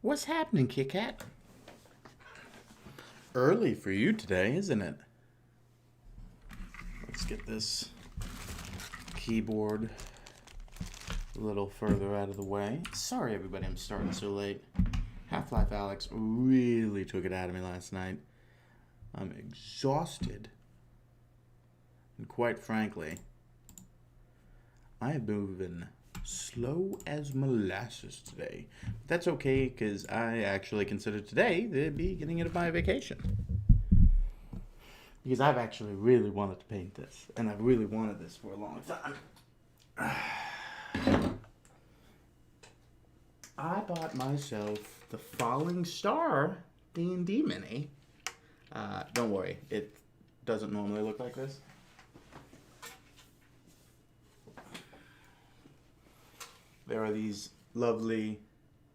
What's happening, Kit Kat? Early for you today, isn't it? Let's get this keyboard a little further out of the way. Sorry, everybody, I'm starting so late. Half-Life Alex really took it out of me last night. I'm exhausted. And quite frankly, I have been slow as molasses today. But that's okay, because I actually consider today the beginning of my vacation. Because I've actually really wanted to paint this. And I've really wanted this for a long time. I bought myself the Falling Star D&D mini. Don't worry, it doesn't normally look like this. There are these lovely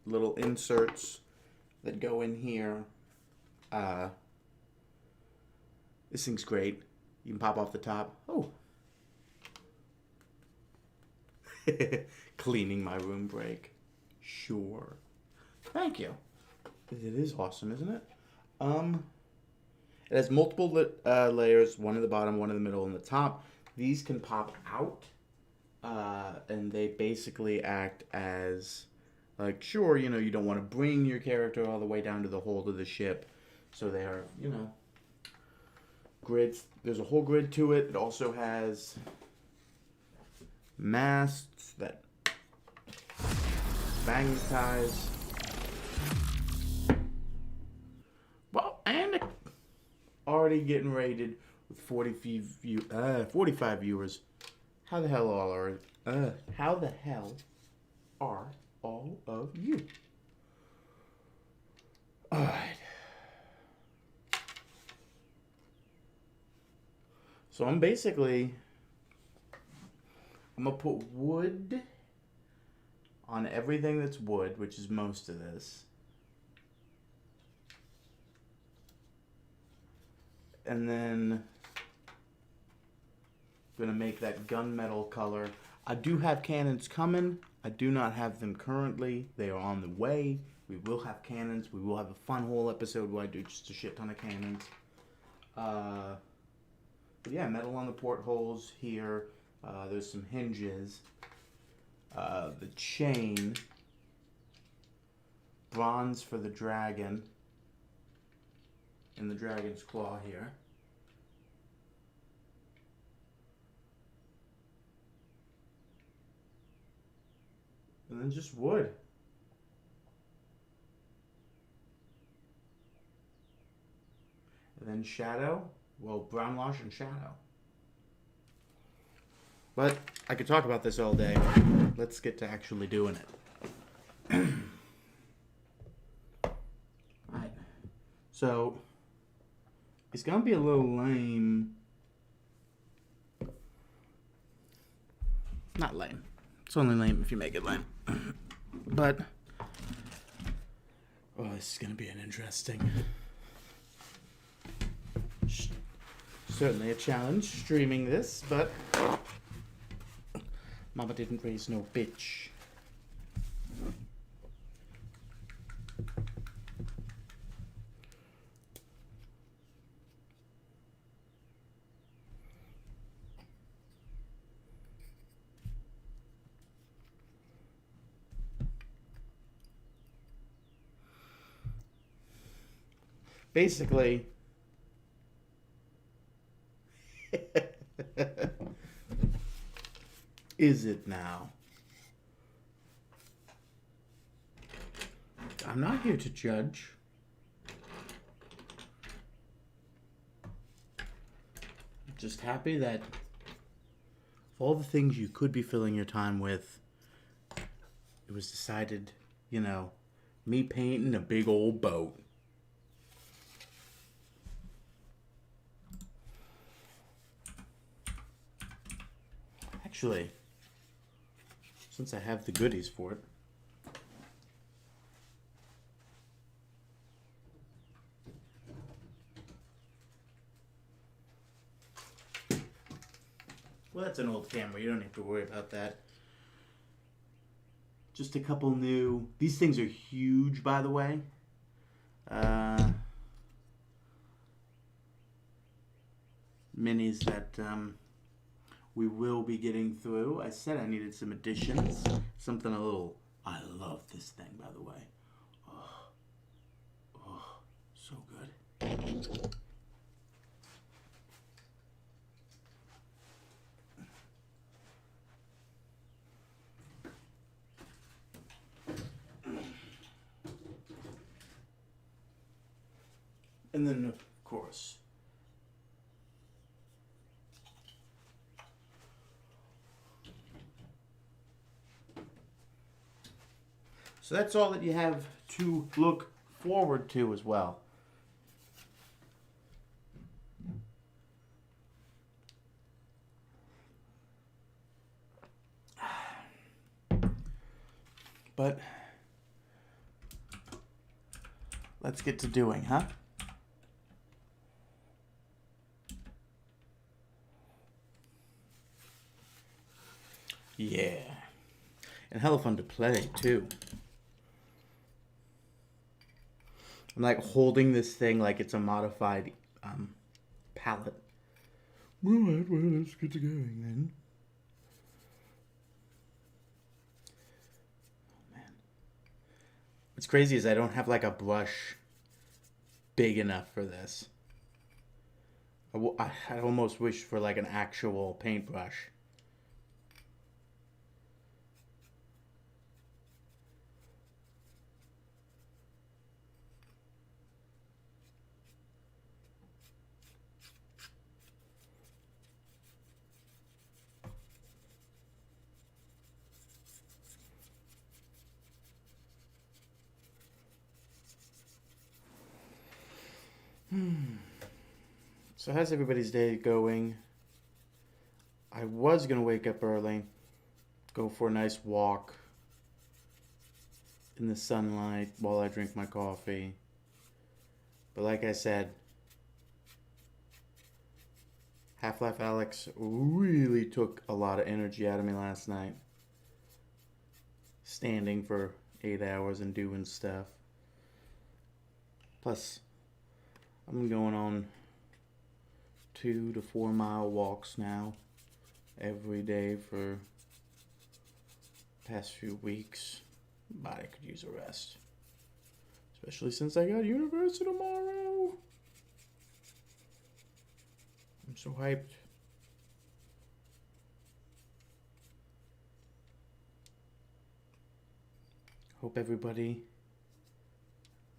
little inserts that go in here. This thing's great. You can pop off the top. Oh. Cleaning my room break. Sure. Thank you. It is awesome, isn't it? It has multiple layers, one at the bottom, one in the middle, and the top. These can pop out, and they basically act as, like, sure, you know, you don't want to bring your character all the way down to the hold of the ship. So they are, you know, grids. There's a whole grid to it. It also has masts that magnetize. Well, and already getting rated with 45 viewers. How the hell are all of you? All right. So I'm gonna put wood on everything that's wood, which is most of this. And then I'm gonna make that gunmetal color. I do have cannons coming. I do not have them currently. They are on the way. We will have cannons. We will have a fun whole episode where I do just a shit ton of cannons. But yeah, metal on the portholes here. There's some hinges. The chain. Bronze for the dragon. And the dragon's claw here. And then just wood. And then shadow. Well, brown wash and shadow. But I could talk about this all day. Let's get to actually doing it. Alright. So, it's going to be a little lame. Not lame. It's only lame if you make it lame. But, oh, this is going to be an interesting... Certainly a challenge streaming this, but Mama didn't raise no bitch. Basically, is it now? I'm not here to judge. I'm just happy that of all the things you could be filling your time with, it was decided, you know, me painting a big old boat. Actually, since I have the goodies for it, well, that's an old camera. You don't have to worry about that. Just a couple new. These things are huge, by the way. Minis that we will be getting through. I said I needed some additions. Something a little. I love this thing, by the way. Oh, so good. And then, of course, so that's all that you have to look forward to as well. But let's get to doing, huh? Yeah. And hella fun to play, too. I'm like holding this thing like it's a modified palette. Alright, well, let's get to going then. Oh, man. What's crazy is I don't have like a brush big enough for this. I almost wish for like an actual paintbrush. So how's everybody's day going? I was going to wake up early, go for a nice walk in the sunlight while I drink my coffee. But like I said, Half-Life Alyx really took a lot of energy out of me last night. Standing for 8 hours and doing stuff. Plus, I'm going on 2 to 4 mile walks now every day for the past few weeks. Body could use a rest, especially since I got university tomorrow. I'm so hyped. Hope everybody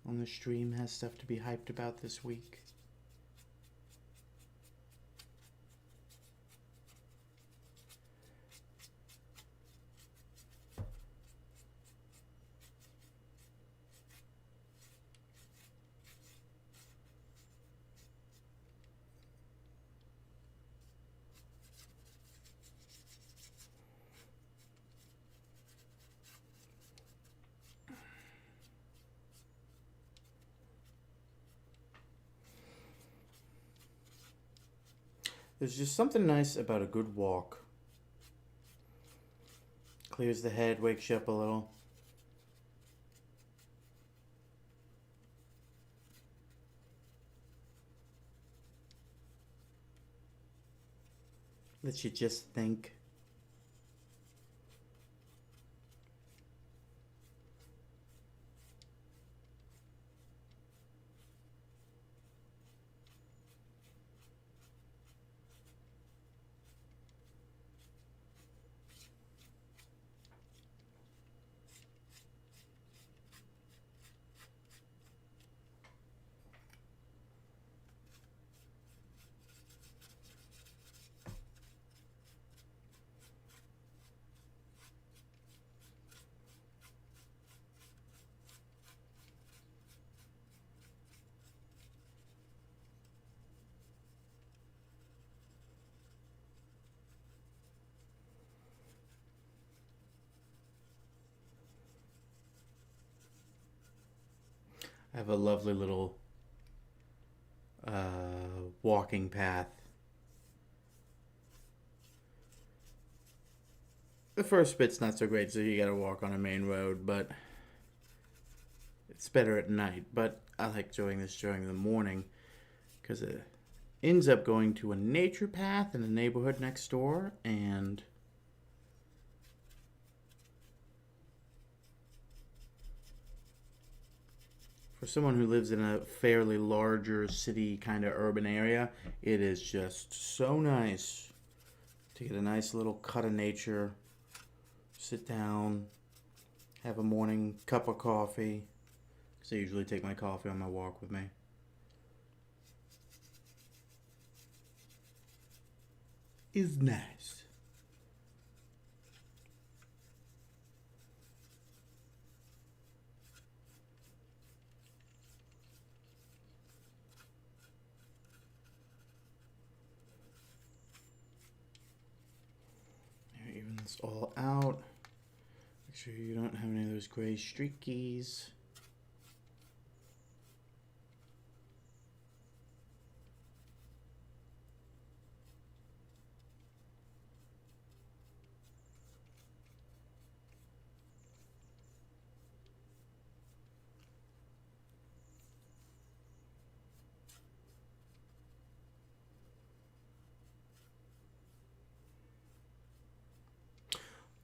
on the stream has stuff to be hyped about this week. There's just something nice about a good walk. Clears the head, wakes you up a little. Lets you just think. I have a lovely little walking path The first bit's not so great, so you gotta walk on a main road, but it's better at night. But I like doing this during the morning because it ends up going to a nature path in the neighborhood next door, and for someone who lives in a fairly larger city kind of urban area, it is just so nice to get a nice little cut of nature, sit down, have a morning cup of coffee, because I usually take my coffee on my walk with me. Is nice. Even this all out. Make sure you don't have any of those gray streakies.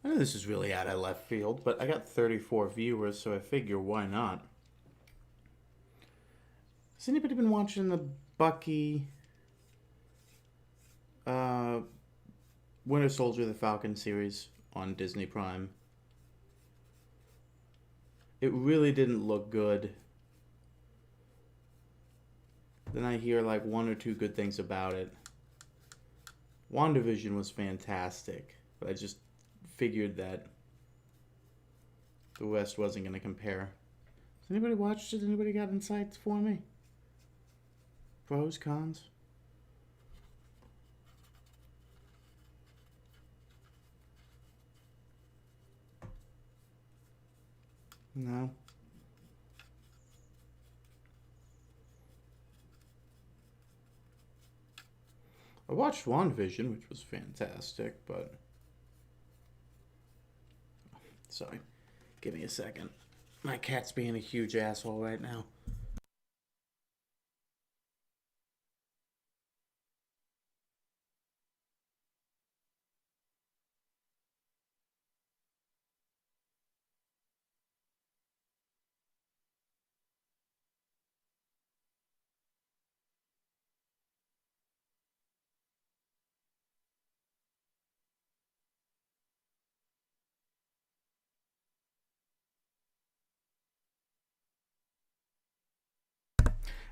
I know this is really out of left field, but I got 34 viewers, so I figure why not? Has anybody been watching the Bucky Winter Soldier the Falcon series on Disney Prime? It really didn't look good. Then I hear like one or two good things about it. WandaVision was fantastic, but I just figured that the West wasn't going to compare. Has anybody watched it? Anybody got insights for me? Pros, cons? No. I watched WandaVision, which was fantastic, but... Sorry. Give me a second. My cat's being a huge asshole right now.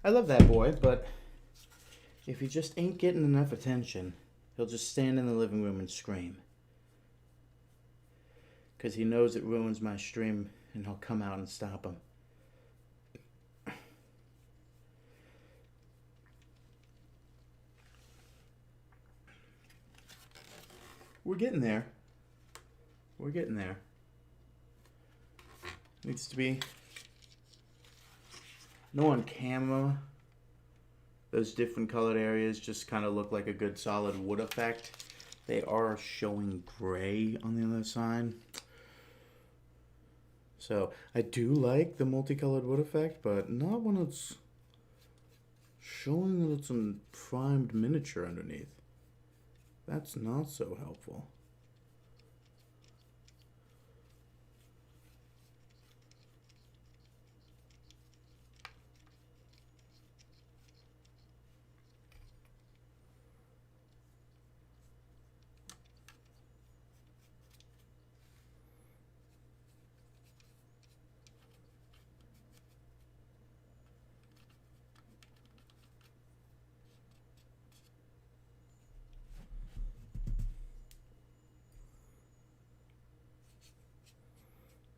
I love that boy, but if he just ain't getting enough attention, he'll just stand in the living room and scream. Because he knows it ruins my stream, and he'll come out and stop him. We're getting there. We're getting there. Needs to be... No on camera. Those different colored areas just kind of look like a good solid wood effect. They are showing gray on the other side. So I do like the multicolored wood effect, but not when it's showing that it's a primed miniature underneath. That's not so helpful.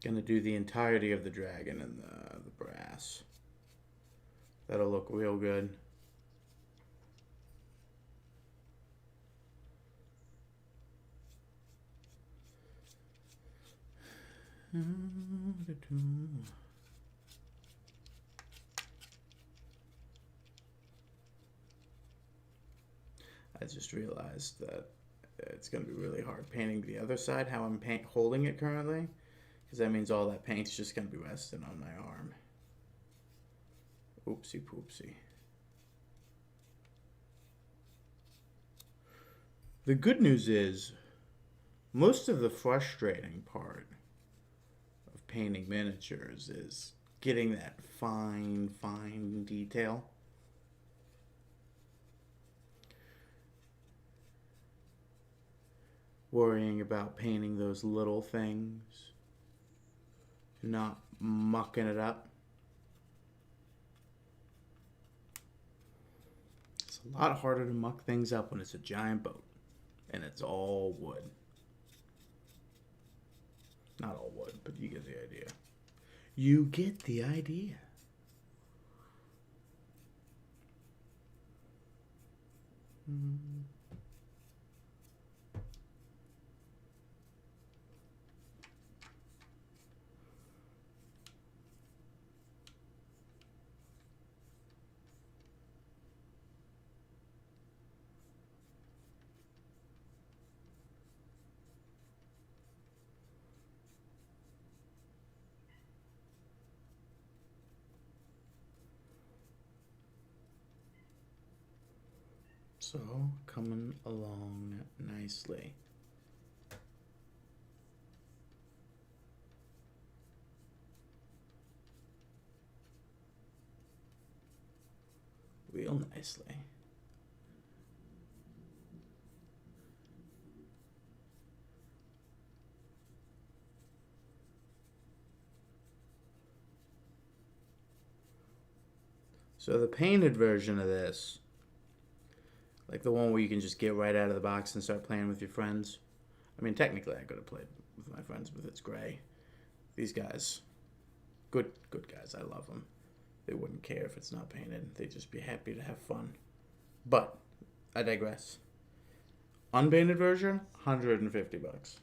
Gonna do the entirety of the dragon and the brass. That'll look real good. I just realized that it's going to be really hard painting the other side, how I'm holding it currently. Because that means all that paint's just going to be resting on my arm. Oopsie poopsie. The good news is, most of the frustrating part of painting miniatures is getting that fine detail. Worrying about painting those little things, not mucking it up. It's a lot harder to muck things up when it's a giant boat and it's all wood. Not all wood, but you get the idea. You get the idea. So, coming along nicely. Real nicely. So the painted version of this, like the one where you can just get right out of the box and start playing with your friends. I mean, technically I could have played with my friends, but it's gray. These guys, good guys, I love them. They wouldn't care if it's not painted. They'd just be happy to have fun. But, I digress. Unpainted version, $150.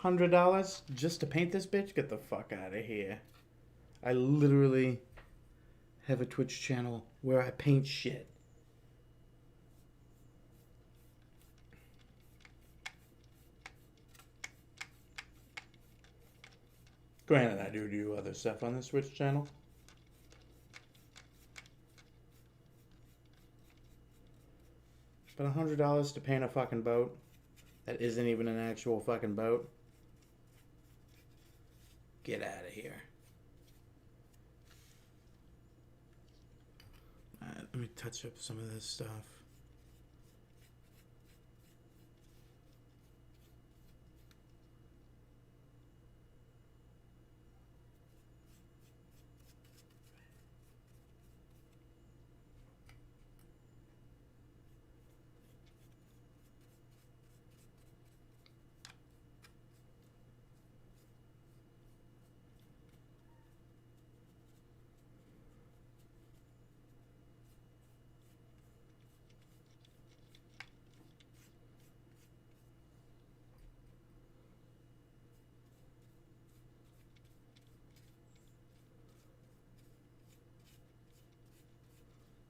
$100 just to paint this bitch? Get the fuck out of here. I literally have a Twitch channel where I paint shit. Granted, I do other stuff on this Twitch channel. But $100 to paint a fucking boat that isn't even an actual fucking boat? Get out of here. Let me touch up some of this stuff.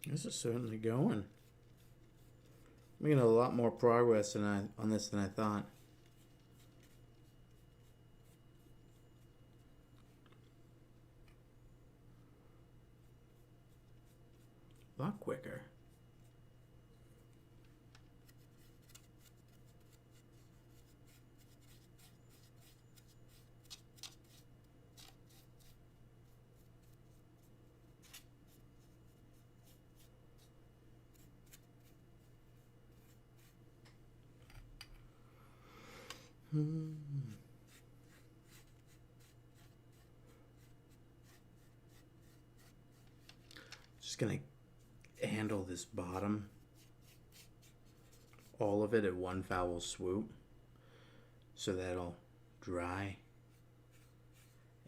This is certainly going. I'm making a lot more progress on this than I thought. A lot quicker. Just gonna handle this bottom, all of it at one foul swoop, so that'll dry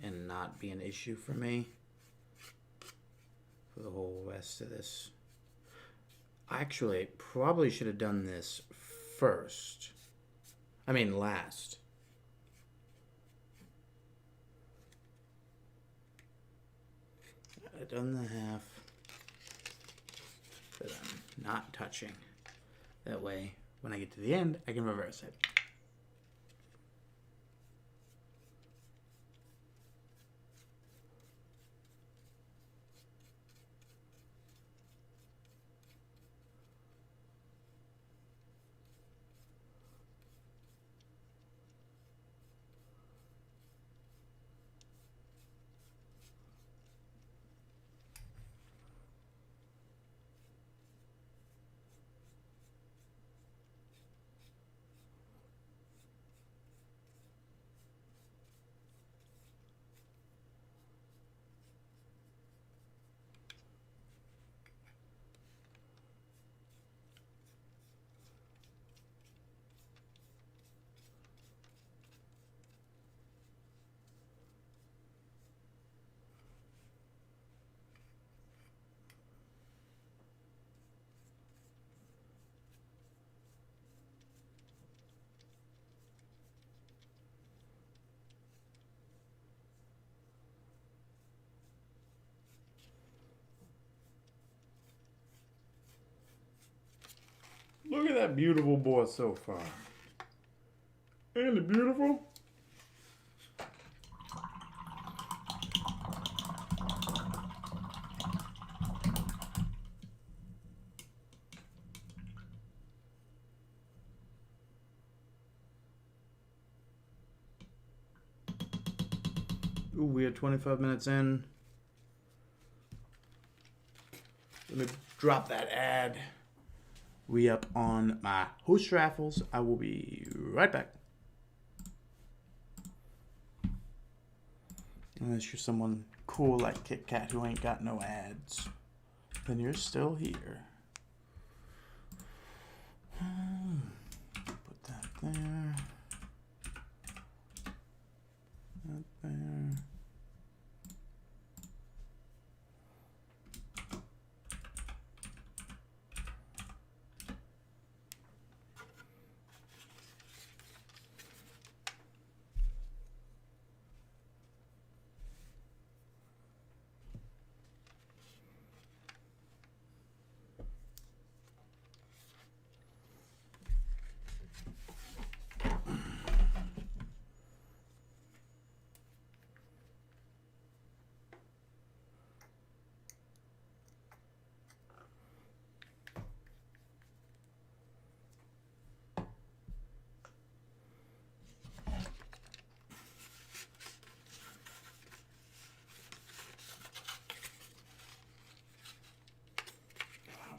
and not be an issue for me for the whole rest of this. Actually, probably should have done this first. I mean, last. I've done the half that I'm not touching. That way, When I get to the end, I can reverse it. Look at that beautiful board so far. Ain't it beautiful? Ooh, we are 25 minutes in. Let me drop that ad. Re-up on my host raffles. I will be right back. Unless you're someone cool like Kit Kat who ain't got no ads, then you're still here. Put that there. That there.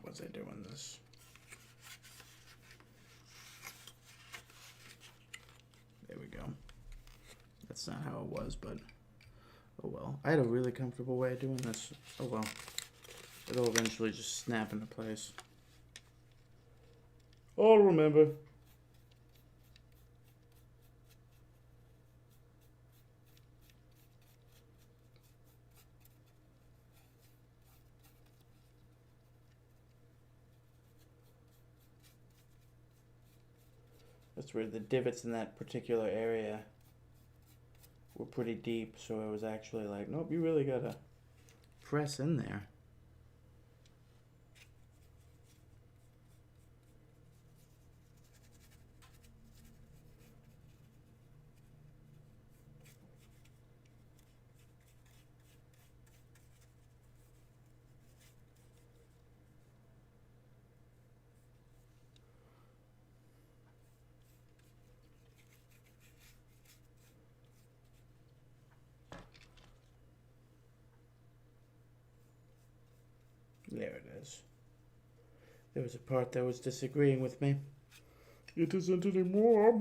Was I doing this? There we go. That's not how it was, but oh well. I had a really comfortable way of doing this. Oh well. It'll eventually just snap into place. I'll remember. That's where the divots in that particular area were pretty deep, so it was actually like, nope, you really gotta press in there. There it is. There was a part that was disagreeing with me. It isn't anymore.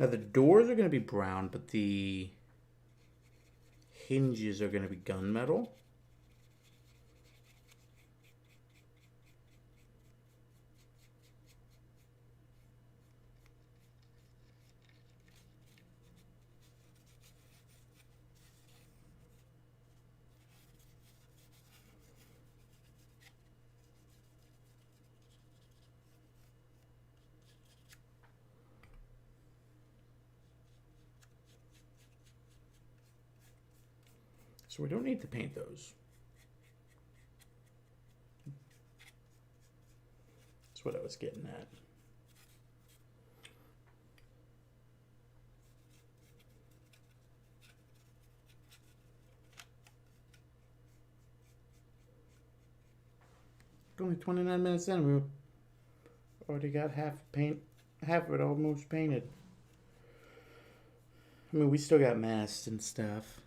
Now the doors are going to be brown, but the hinges are going to be gunmetal. So we don't need to paint those. That's what I was getting at. Only 29 minutes in, we already got half of it almost painted. I mean, we still got masks and stuff.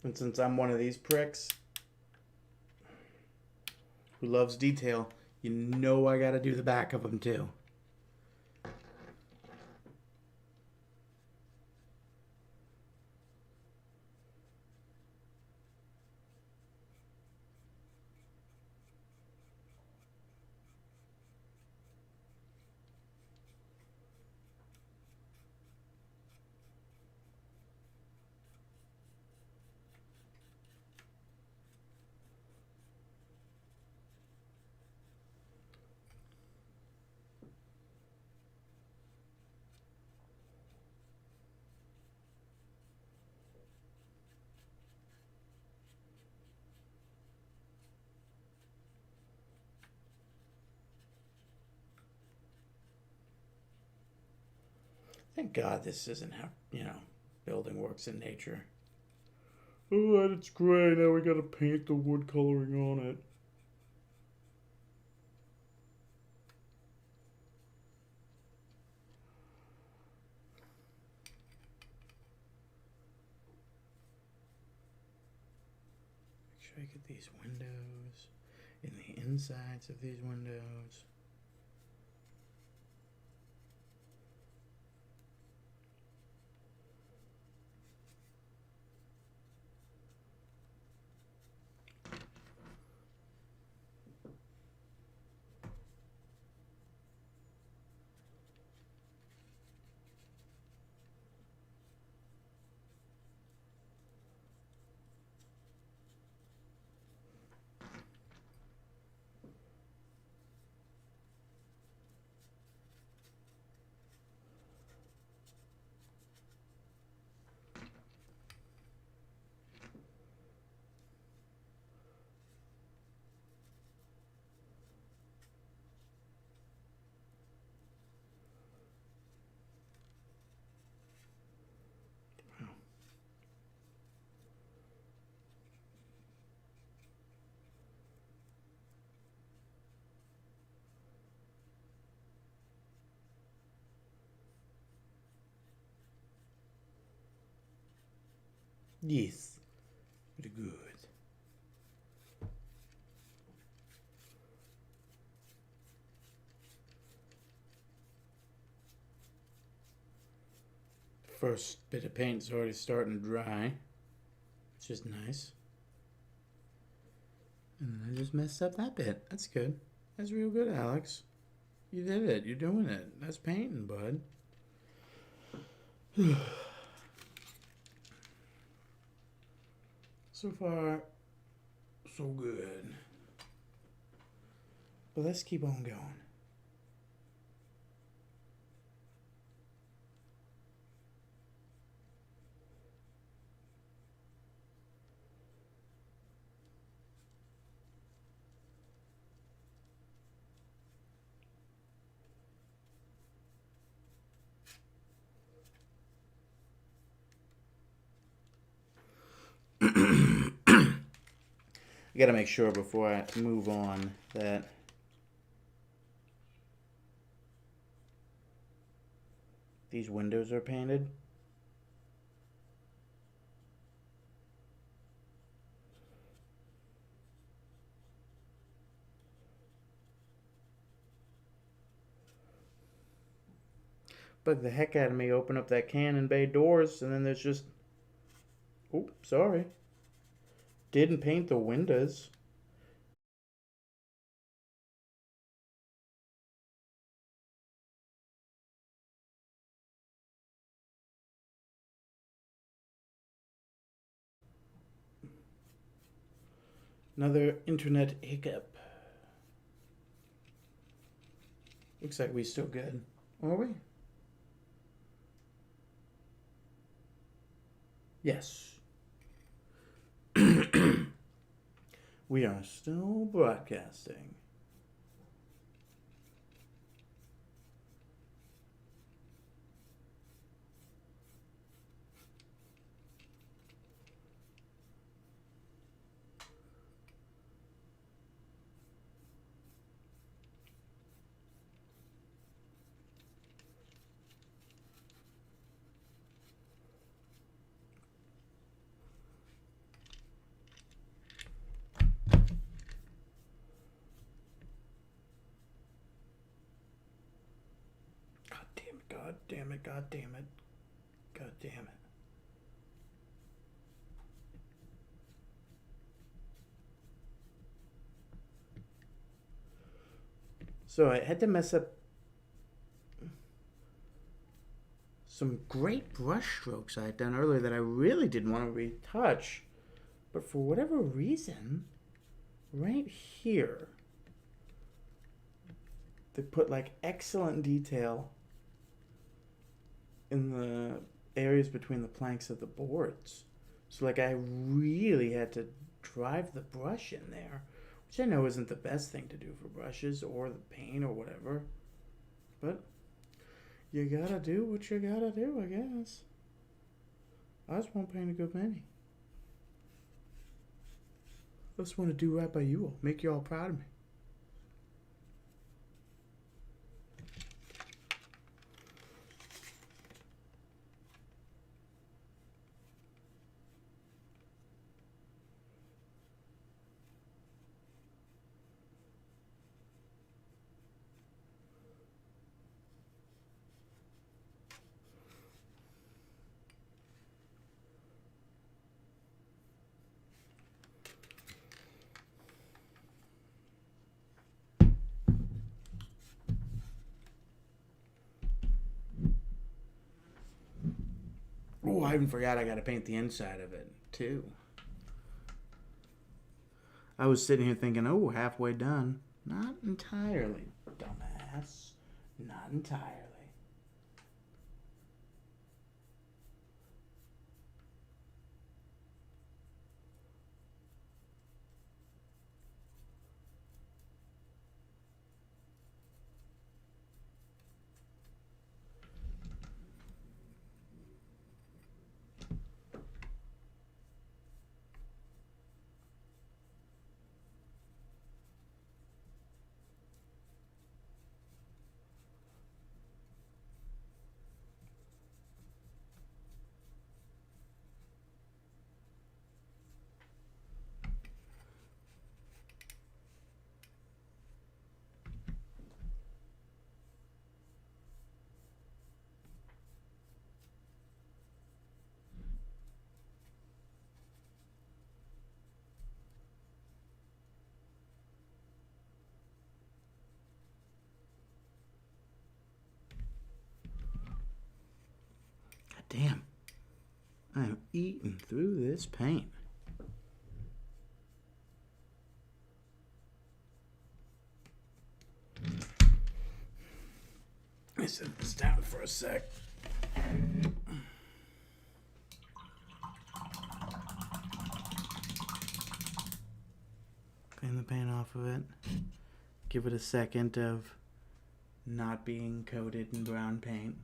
And since I'm one of these pricks who loves detail, you know I gotta do the back of them too. Thank God this isn't how, building works in nature. Oh, it's gray. Now we gotta paint the wood coloring on it. Make sure I get these windows in the insides of these windows. Yes, very good. First bit of paint's already starting to dry, which is nice. And then I just messed up that bit. That's good. That's real good, Alex. You did it. You're doing it. That's painting, bud. So far, so good. But let's keep on going. I gotta make sure before I move on that these windows are painted. Bug the heck out of me, open up that cannon bay doors, and then there's just... Oh, sorry. Didn't paint the windows. Another internet hiccup. Looks like we still good. Are we? Yes. We are still broadcasting. God damn it, God damn it. God damn it. So I had to mess up some great brush strokes I had done earlier that I really didn't want to retouch. But for whatever reason, right here, they put like excellent detail in the areas between the planks of the boards. So like I really had to drive the brush in there, which I know isn't the best thing to do for brushes or the paint or whatever. But you gotta do what you gotta do, I guess. I just won't paint a good many. I just want to do right by you all, make you all proud of me. Oh, I even forgot I gotta paint the inside of it, too. I was sitting here thinking, oh, halfway done. Not entirely, dumbass. Not entirely. God damn. I am eating through this paint. Let me set this down for a sec. Clean the paint off of it. Give it a second of not being coated in brown paint.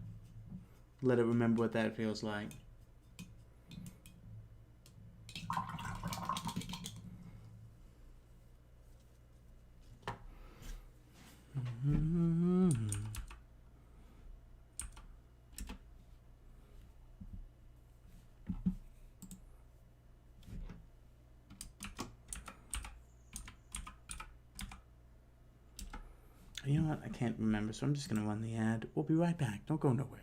Let it remember what that feels like. You know what? I can't remember, so I'm just going to run the ad. We'll be right back. Don't go nowhere.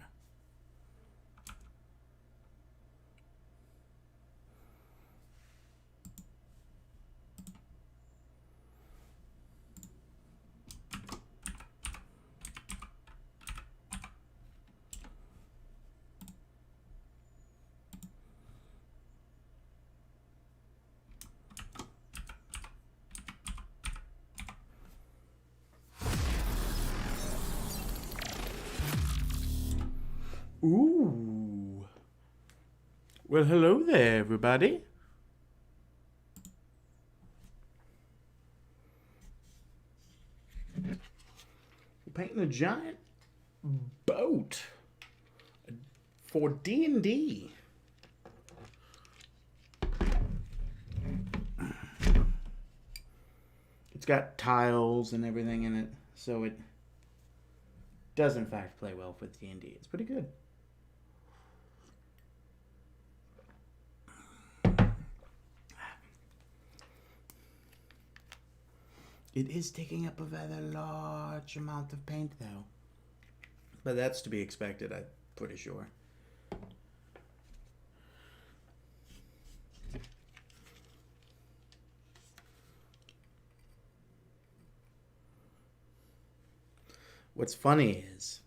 Ooh. Well, hello there, everybody. We're painting a giant boat for D&D. It's got tiles and everything in it, so it does in fact play well with D&D. It's pretty good. It is taking up a rather large amount of paint, though. But that's to be expected, I'm pretty sure. What's funny is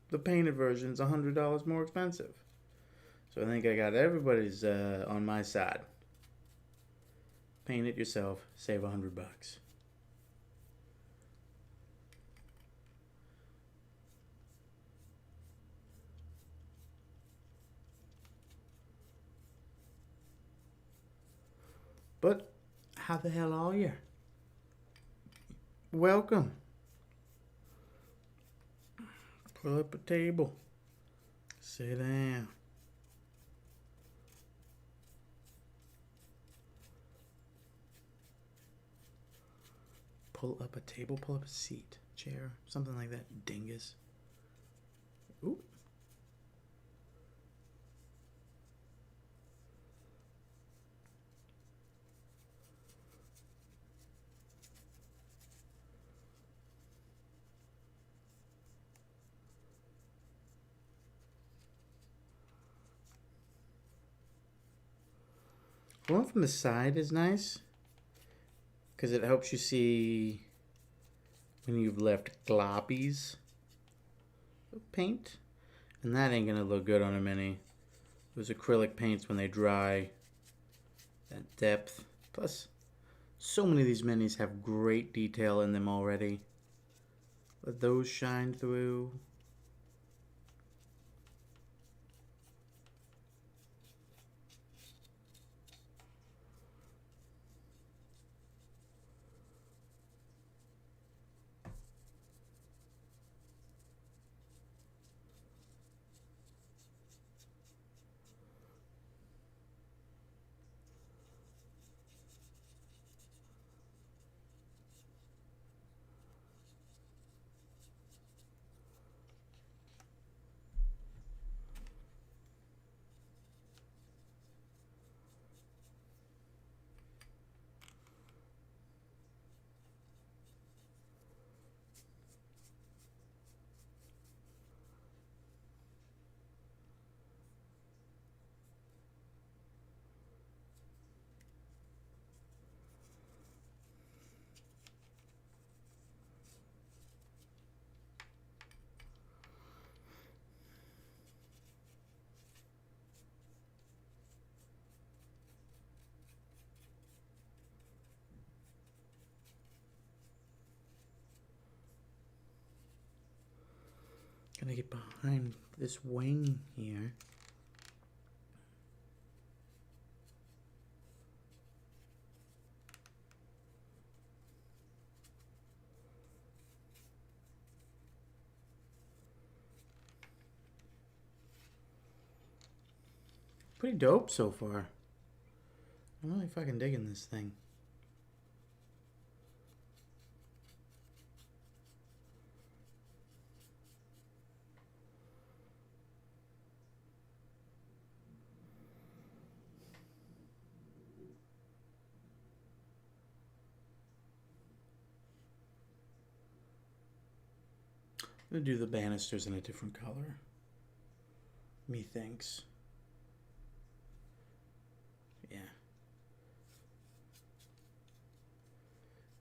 the painted version is $100 more expensive. So I think I got everybody's on my side. Paint it yourself, save $100. But how the hell are you? Welcome. Pull up a table. Sit down. Pull up a table, pull up a seat, chair, something like that, dingus. Ooh. The one from the side is nice because it helps you see when you've left gloppies of paint, and that ain't gonna look good on a mini. Those acrylic paints, when they dry, that depth. Plus, so many of these minis have great detail in them already. Let those shine through. Gonna get behind this wing here. Pretty dope so far. I'm really fucking digging this thing. I'm gonna do the banisters in a different color. Methinks. Yeah.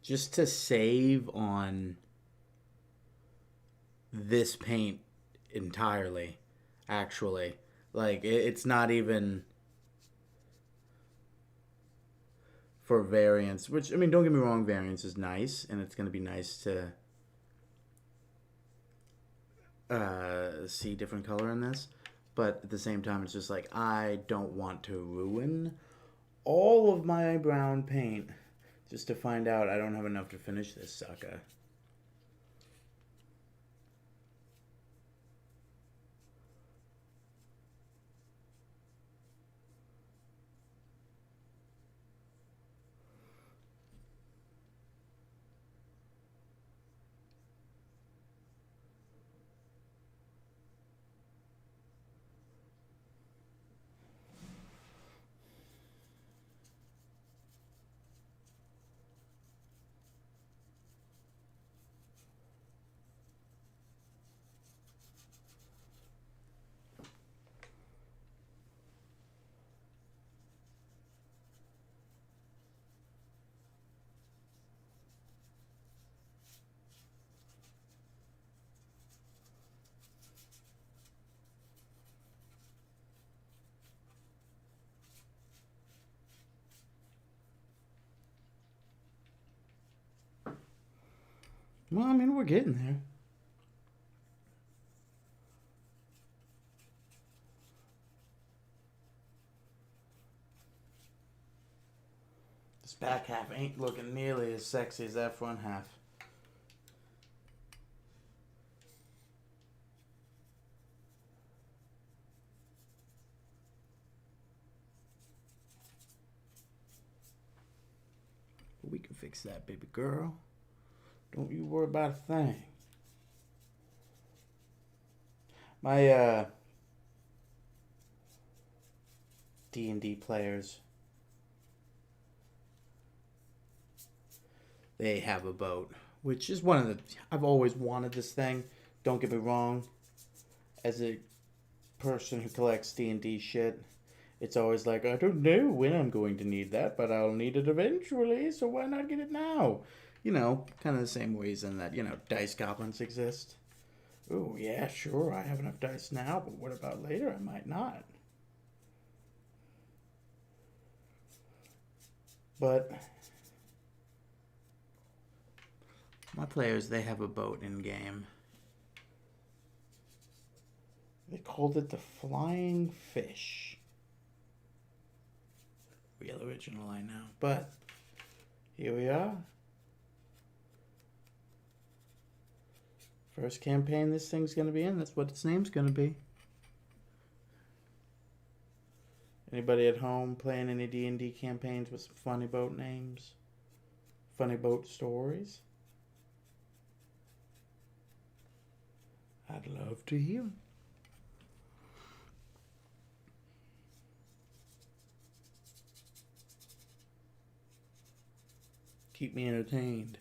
Just to save on this paint entirely, actually. Like, it's not even for variance, which, I mean, don't get me wrong, variance is nice, and it's going to be nice to see different color in this. But at the same time, it's just like, I don't want to ruin all of my brown paint just to find out I don't have enough to finish this sucker. Well, I mean, we're getting there. This back half ain't looking nearly as sexy as that front half. We can fix that, baby girl. Don't you worry about a thing. My D&D players, they have a boat, which is one of the... I've always wanted this thing. Don't get me wrong. As a person who collects D&D shit, it's always like, I don't know when I'm going to need that, but I'll need it eventually, so why not get it now? You know, kind of the same reason that, you know, dice goblins exist. Oh, yeah, sure, I have enough dice now, but what about later? I might not. But my players, they have a boat in game. They called it the Flying Fish. Real original, I know. But here we are. First campaign this thing's going to be in. That's what its name's going to be. Anybody at home playing any D&D campaigns with some funny boat names? Funny boat stories? I'd love to hear them. Keep me entertained.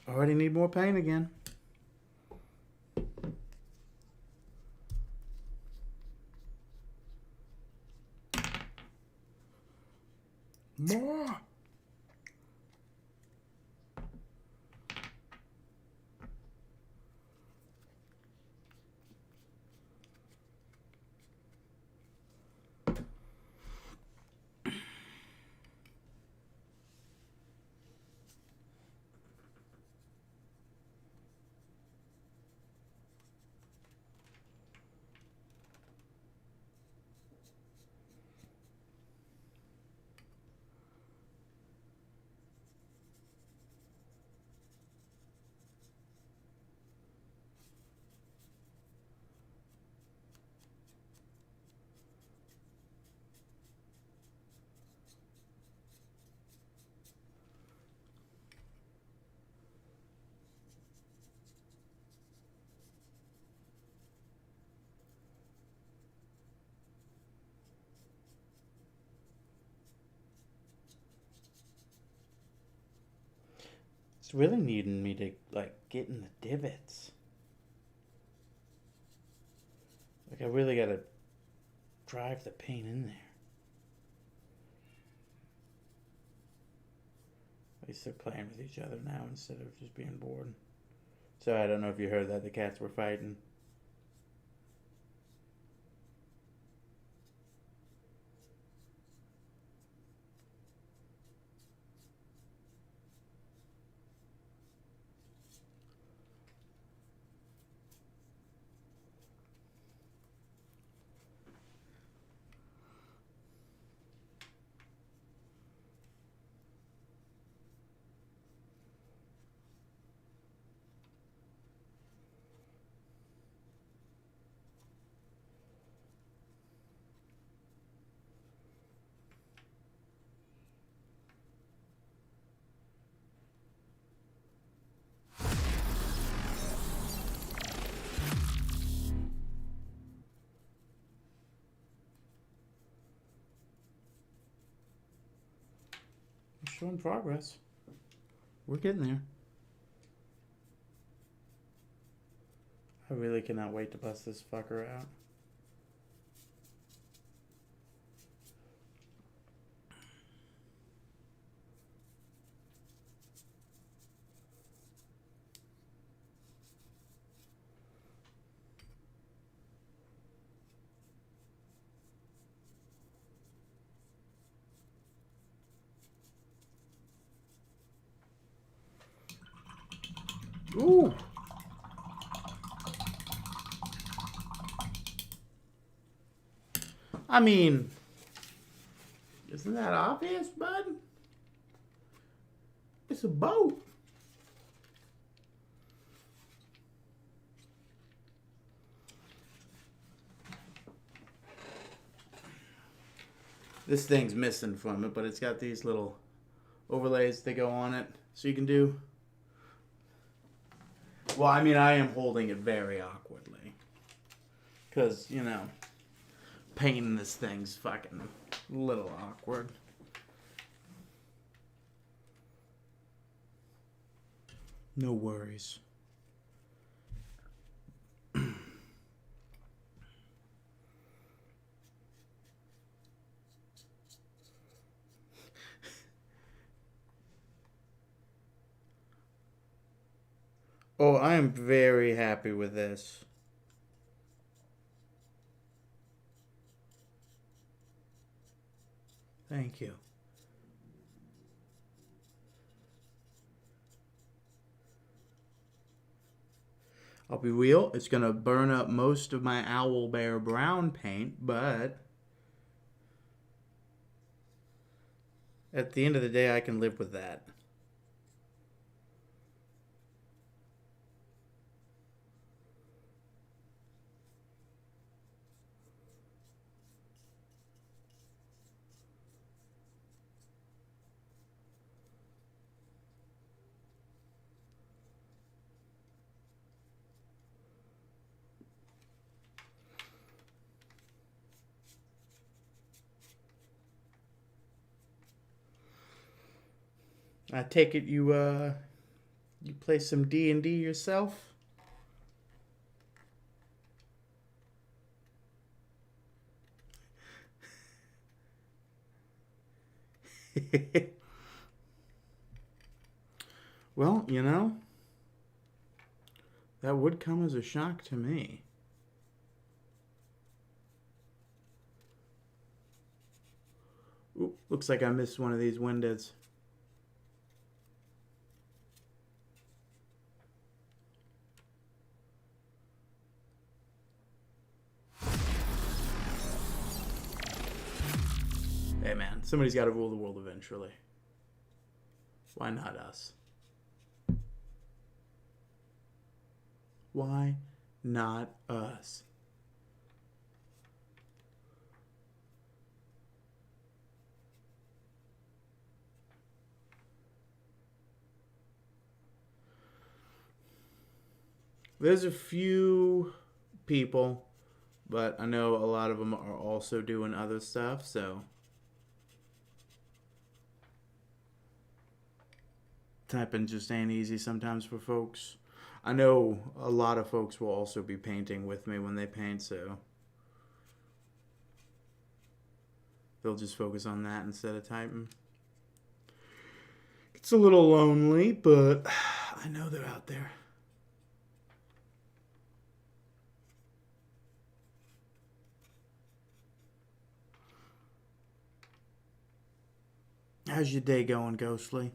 Already need more paint again. More. It's really needing me to, like, get in the divots. Like, I really gotta drive the paint in there. At least they're playing with each other now instead of just being bored. So I don't know if you heard that. The cats were fighting. Showing progress. We're getting there. I really cannot wait to bust this fucker out. Ooh! I mean, isn't that obvious, bud? It's a boat. This thing's missing from it, but it's got these little overlays that go on it. So you can do... Well, I mean, I am holding it very awkwardly. Because, you know, painting this thing's fucking a little awkward. No worries. Oh, I am very happy with this. Thank you. I'll be real, it's going to burn up most of my owl bear brown paint, but at the end of the day, I can live with that. I take it you play some D&D yourself? Well, you know, that would come as a shock to me. Ooh, looks like I missed one of these windows. Hey man, somebody's got to rule the world eventually. Why not us? Why not us? There's a few people, but I know a lot of them are also doing other stuff, so... typing just ain't easy sometimes for folks. I know a lot of folks will also be painting with me when they paint, so they'll just focus on that instead of typing. It's a little lonely, but I know they're out there. How's your day going, Ghostly?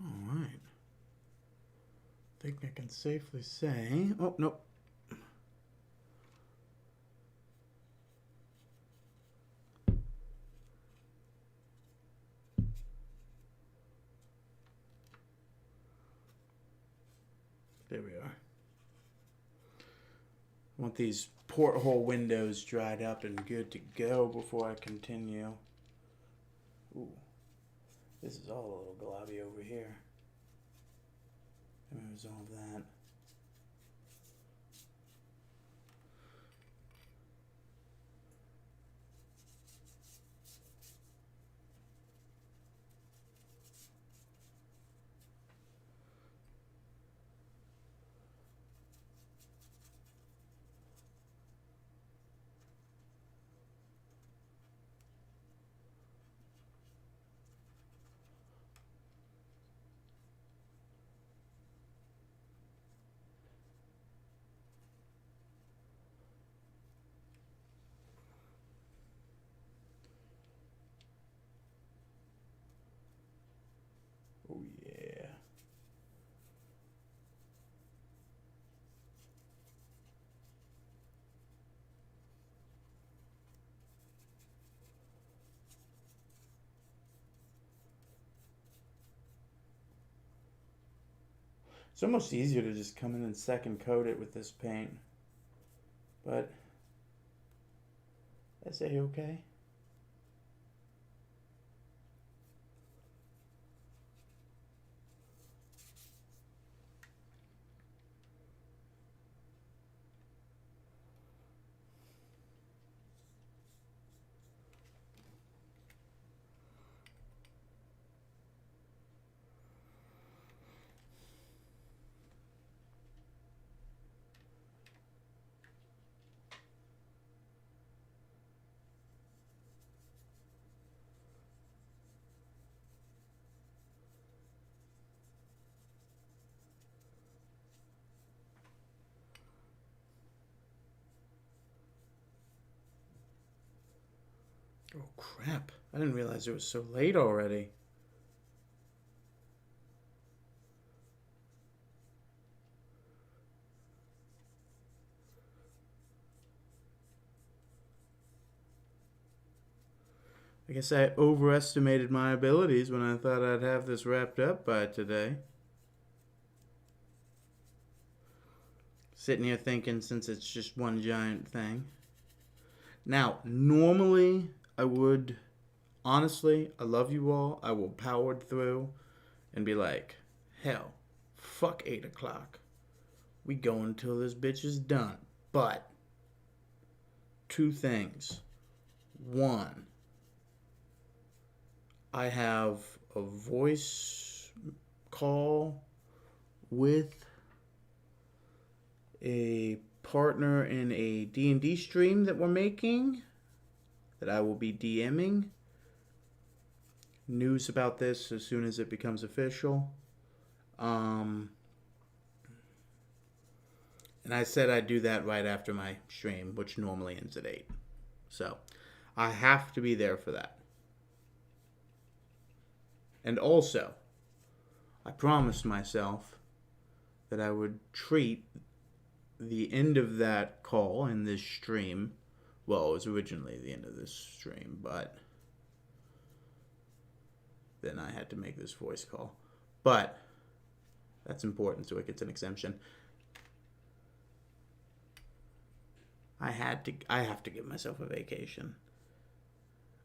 All right. I think I can safely say... Oh, nope. There we are. I want these porthole windows dried up and good to go before I continue. Ooh. This is all a little globby over here. Let me resolve that. Oh yeah. It's almost easier to just come in and second coat it with this paint. But that's A-okay. Oh crap. I didn't realize it was so late already. I guess I overestimated my abilities when I thought I'd have this wrapped up by today. Sitting here thinking since it's just one giant thing. Now, normally I would, honestly, I love you all. I will power through and be like, hell, fuck 8 o'clock. We go until this bitch is done. But, two things. One, I have a voice call with a partner in a D&D stream that we're making that I will be DMing. News about this as soon as it becomes official. And I said I'd do that right after my stream, which normally ends at 8. So, I have to be there for that. And also, I promised myself that I would treat the end of that call in this stream, well, it was originally the end of this stream, but then I had to make this voice call. But that's important, so it gets an exemption. I have to give myself a vacation.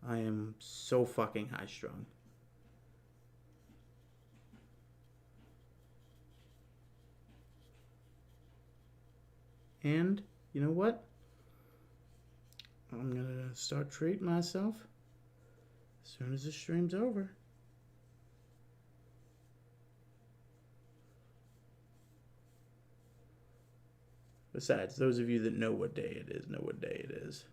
I am so fucking high strung. And you know what? I'm gonna start treating myself as soon as the stream's over. Besides, those of you that know what day it is, know what day it is.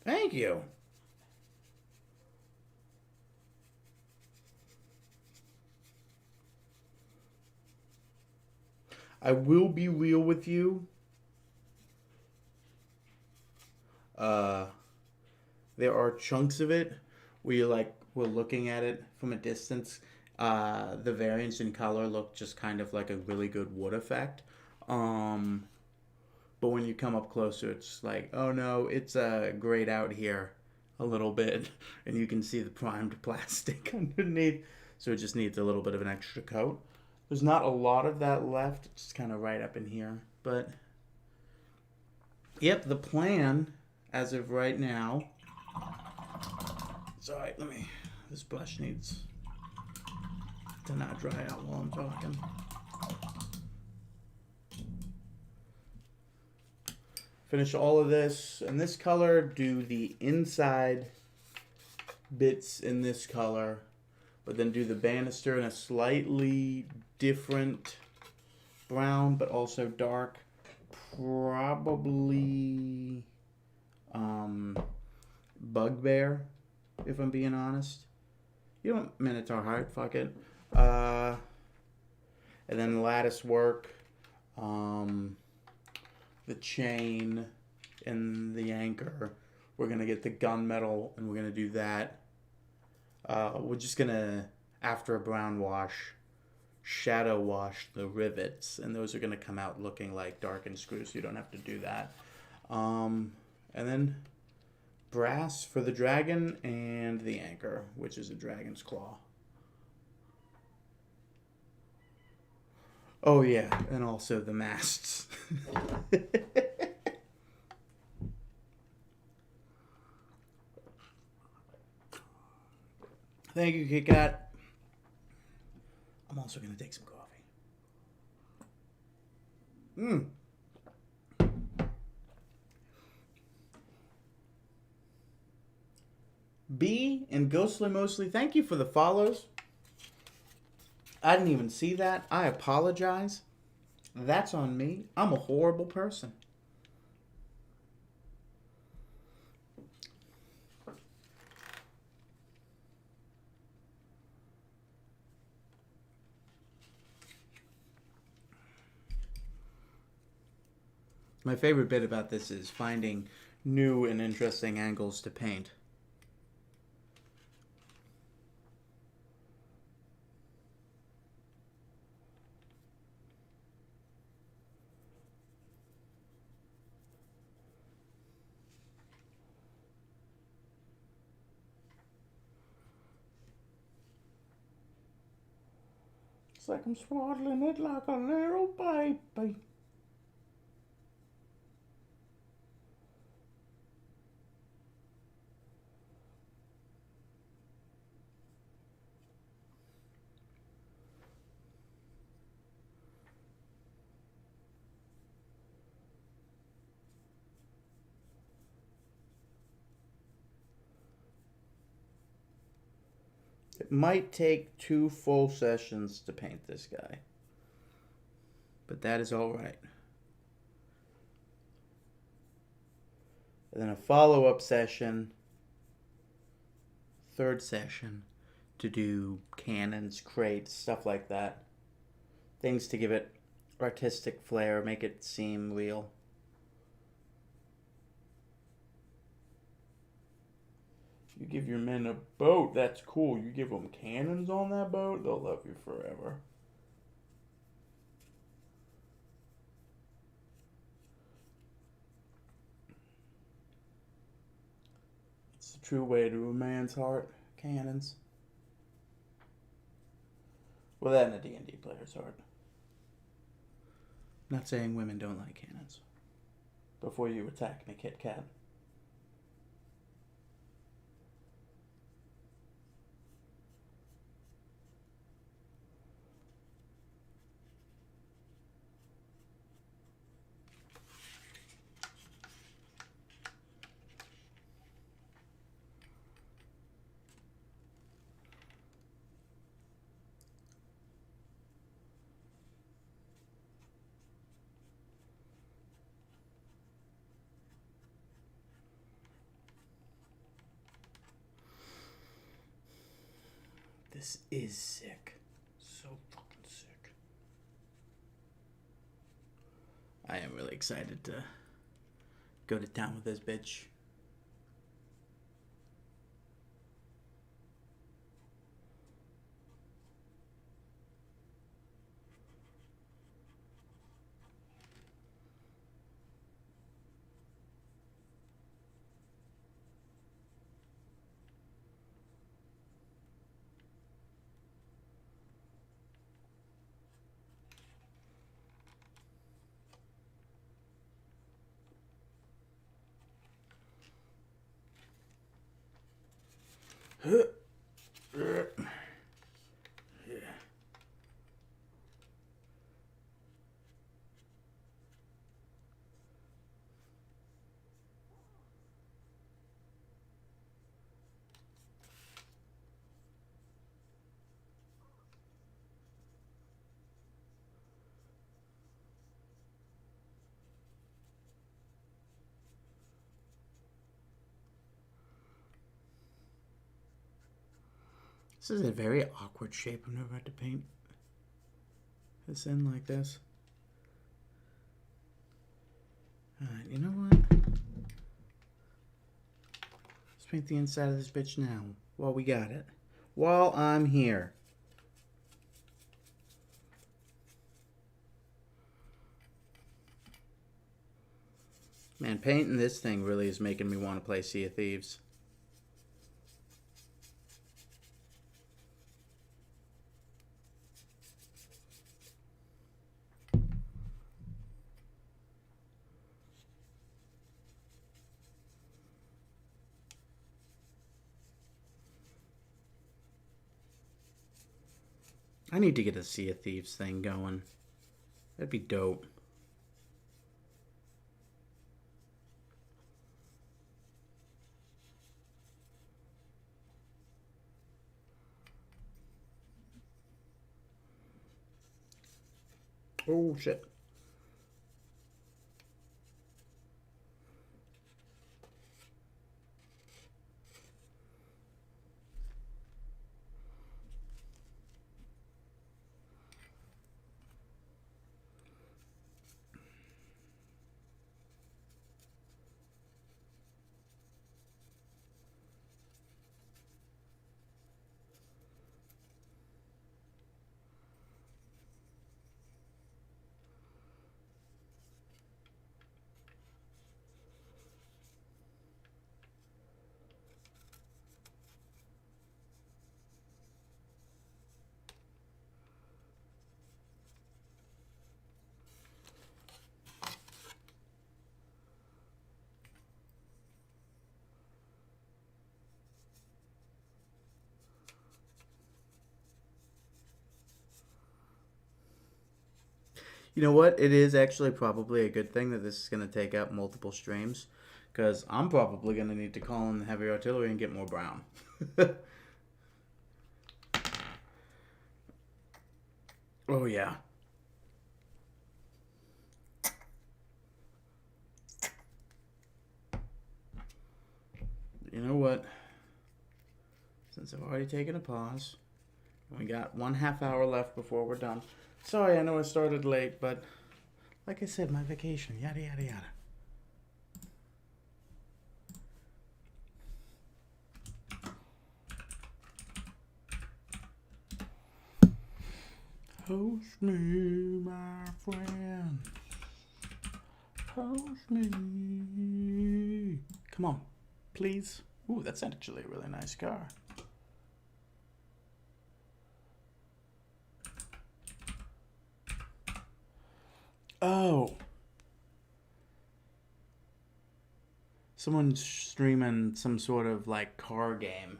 Thank you. I will be real with you. There are chunks of it where we're looking at it from a distance. The variance in color look just kind of like a really good wood effect. But when you come up closer, it's like, oh no, it's grayed out here a little bit, and you can see the primed plastic underneath. So it just needs a little bit of an extra coat. There's not a lot of that left. It's kind of right up in here. But, yep, the plan, as of right now... Sorry, this brush needs to not dry out while I'm talking. Finish all of this in this color. Do the inside bits in this color. But then do the banister in a slightly different brown, but also dark. Probably Bugbear, if I'm being honest. You don't Minotaur Heart, fuck it. And then lattice work. The chain and the anchor. We're going to get the gunmetal, and we're going to do that. We're just going to, after a brown wash, shadow wash the rivets, and those are going to come out looking like darkened screws, so you don't have to do that. And then brass for the dragon and the anchor, which is a dragon's claw. Oh yeah, and also the masts. Thank you, Kit Kat. I'm also going to take some coffee. B and Ghostly Mostly, thank you for the follows. I didn't even see that. I apologize. That's on me. I'm a horrible person. My favorite bit about this is finding new and interesting angles to paint. It's like I'm swaddling it like a little baby. It might take 2 full sessions to paint this guy. But that is alright. And then a follow-up session, third session, to do cannons, crates, stuff like that. Things to give it artistic flair, make it seem real. You give your men a boat, that's cool. You give them cannons on that boat, they'll love you forever. It's the true way to a man's heart, cannons. Well, that and a D&D player's heart. I'm not saying women don't like cannons. Before you attack me, Kit Kat. This is sick. So fucking sick. I am really excited to go to town with this bitch. This is a very awkward shape. I've never had to paint this in like this. Alright, you know what? Let's paint the inside of this bitch now. While we got it. While I'm here. Man, painting this thing really is making me want to play Sea of Thieves. I need to get a Sea of Thieves thing going. That'd be dope. Oh, shit. You know what? It is actually probably a good thing that this is going to take up multiple streams. Because I'm probably going to need to call in the heavy artillery and get more brown. Oh, yeah. You know what? Since I've already taken a pause, we got 1/2 hour left before we're done. Sorry, I know I started late, but like I said, my vacation, yada, yada, yada. Host me, my friend. Host me. Come on, please. Ooh, that's actually a really nice car. Oh. Someone's streaming some sort of like car game.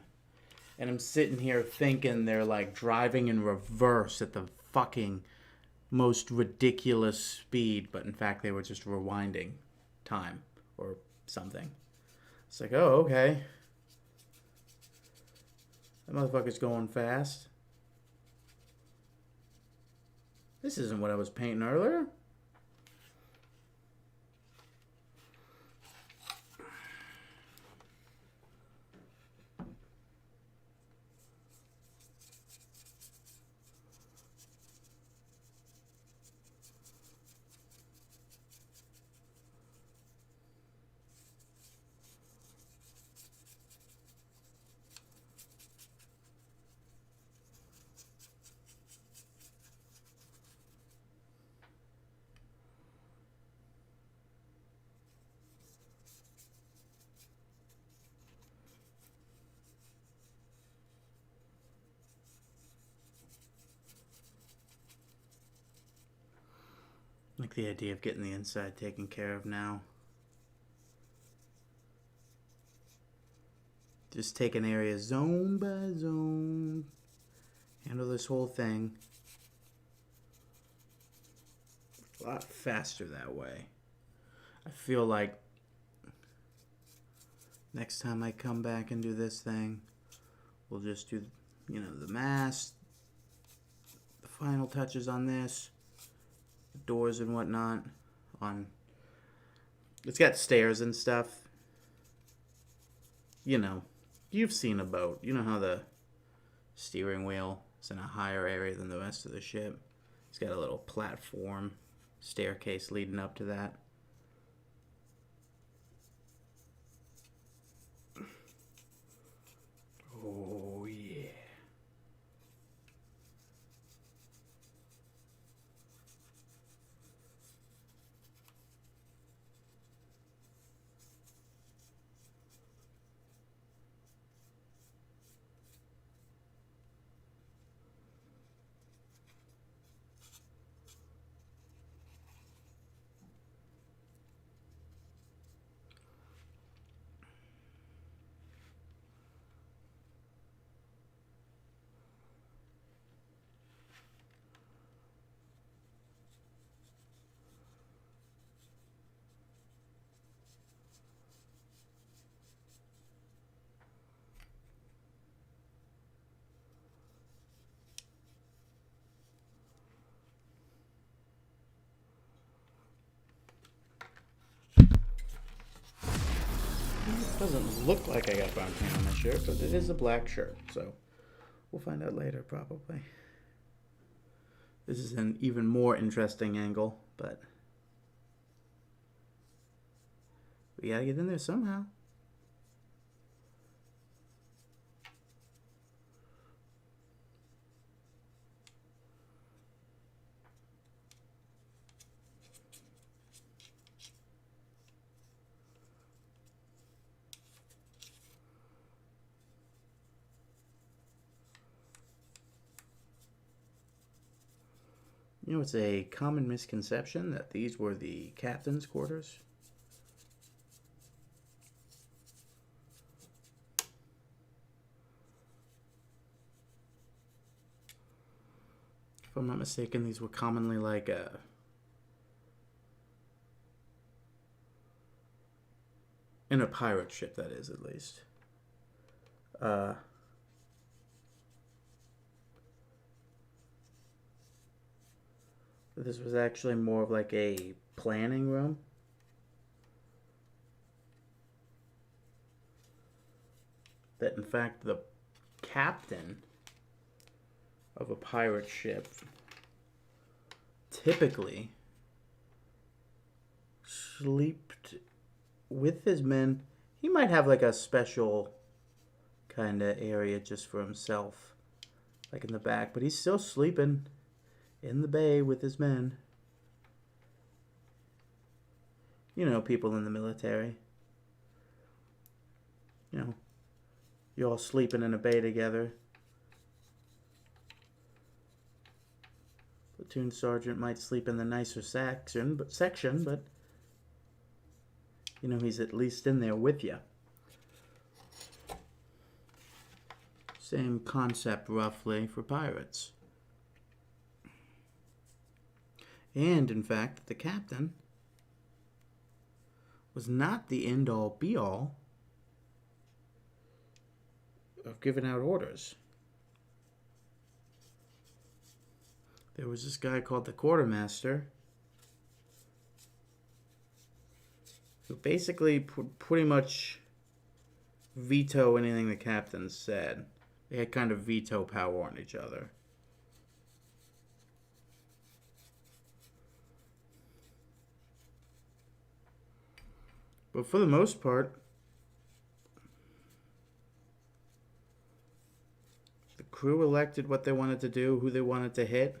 And I'm sitting here thinking they're like driving in reverse at the fucking most ridiculous speed, but in fact they were just rewinding time or something. It's like, oh, okay. That motherfucker's going fast. This isn't what I was painting earlier. Like the idea of getting the inside taken care of now. Just take an area zone by zone. Handle this whole thing. A lot faster that way. I feel like next time I come back and do this thing, we'll just do, the mask, the final touches on this, the doors and whatnot. It's got stairs and stuff. You've seen a boat. You know how the steering wheel is in a higher area than the rest of the ship. It's got a little platform, staircase leading up to that. Oh, yeah. It doesn't look like I got brown paint on my shirt, but it is a black shirt, so we'll find out later probably. This is an even more interesting angle, but we gotta get in there somehow. It's a common misconception that these were the captain's quarters. If I'm not mistaken, these were commonly like in a pirate ship, that is, at least. This was actually more of like a planning room. That in fact the captain of a pirate ship typically slept with his men. He might have like a special kind of area just for himself, like in the back, but he's still sleeping in the bay with his men. You know, people in the military. You know, you're all sleeping in a bay together. Platoon sergeant might sleep in the nicer section, but you know, he's at least in there with you. Same concept, roughly, for pirates. And, in fact, the captain was not the end-all, be-all of giving out orders. There was this guy called the quartermaster who basically pretty much veto anything the captain said. They had kind of veto power on each other. But for the most part, the crew elected what they wanted to do, who they wanted to hit.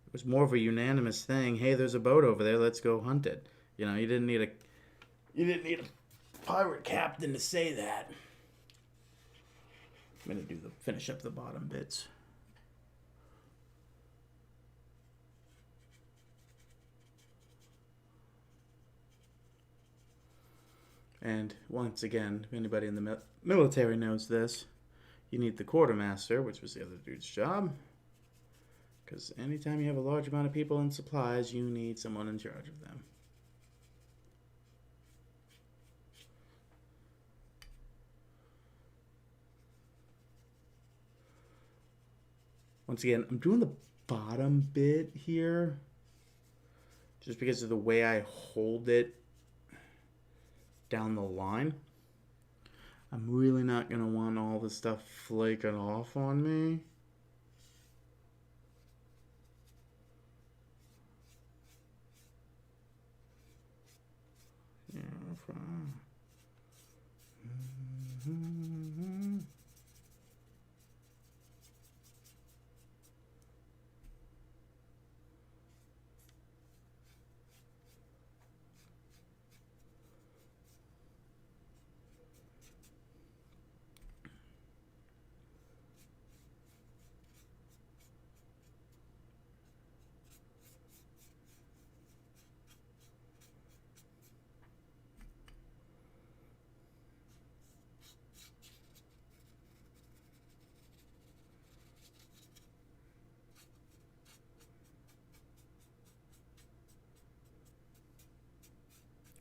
It was more of a unanimous thing. Hey, there's a boat over there. Let's go hunt it. You know, you didn't need a pirate captain to say that. I'm gonna finish up the bottom bits. And once again, if anybody in the military knows this, you need the quartermaster, which was the other dude's job. Because anytime you have a large amount of people and supplies, you need someone in charge of them. Once again, I'm doing the bottom bit here just because of the way I hold it down the line. I'm really not going to want all this stuff flaking off on me.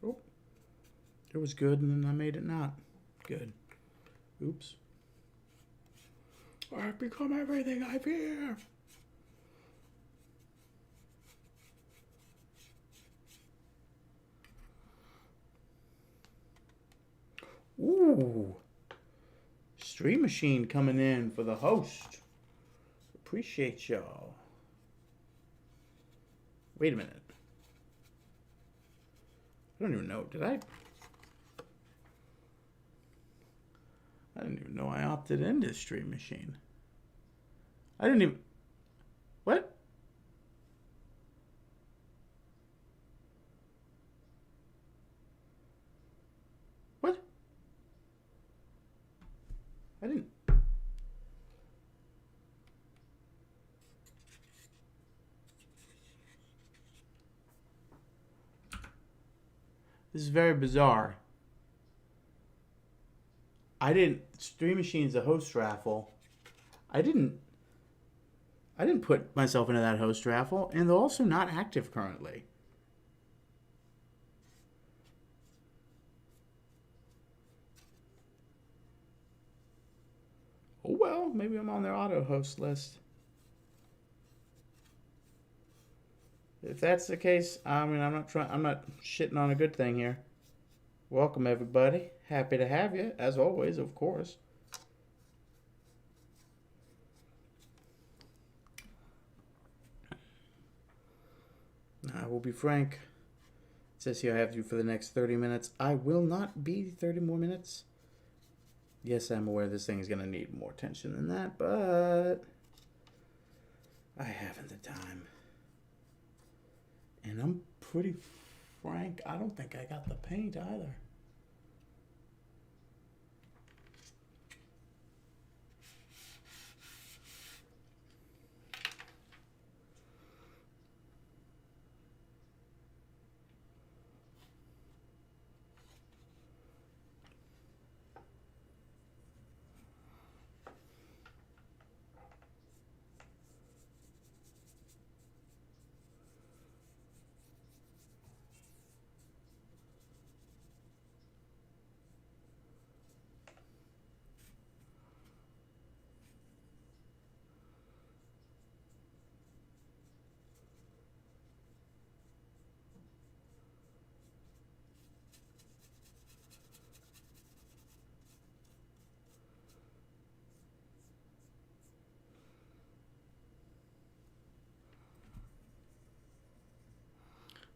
Oh, it was good, and then I made it not good. Oops. I've become everything I fear. Ooh. Stream Machine coming in for the host. Appreciate y'all. Wait a minute. I don't even know. Did I? I didn't even know I opted into Stream Machine. I didn't even... What? What? I didn't... This is very bizarre. I didn't... Stream Machine's a host raffle. I didn't put myself into that host raffle, and they're also not active currently. Oh well, maybe I'm on their auto host list. if that's the case, I mean, I'm not shitting on a good thing here. Welcome, everybody. Happy to have you, as always, of course. I will be frank. It says here I have you for the next 30 minutes. I will not be 30 more minutes. Yes, I'm aware this thing is going to need more attention than that, but I haven't the time. And I'm pretty frank, I don't think I got the paint either.